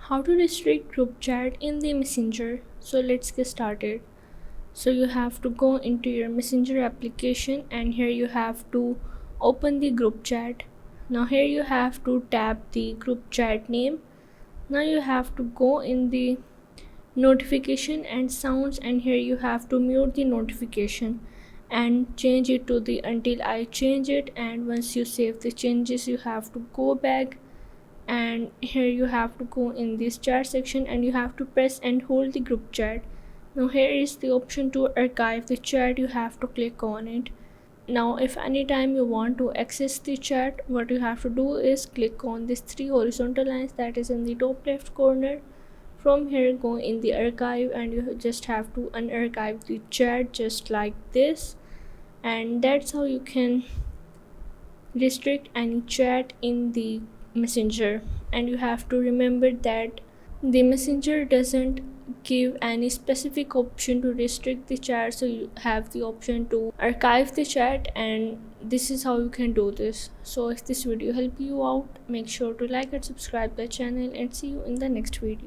How to restrict group chat in the Messenger. So let's get started. So you have to go into your Messenger application, and here you have to open the group chat. Now here you have to tap the group chat name. Now you have to go in the notification and sounds, and here you have to mute the notification and change it to the until I change it. And once you save the changes, you have to go back, and here you have to go in this chat section and you have to press and hold the group chat. Now here is the option to archive the chat. You have to click on it. Now if anytime you want to access the chat, what you have to do is click on these three horizontal lines that is in the top left corner. From here, go in the archive and you just have to unarchive the chat just like this. And that's how you can restrict any chat in the Messenger. And you have to remember that the Messenger doesn't give any specific option to restrict the chat, so you have the option to archive the chat, and this is how you can do this. So if this video helped you out, make sure to like and subscribe the channel, and see you in the next video.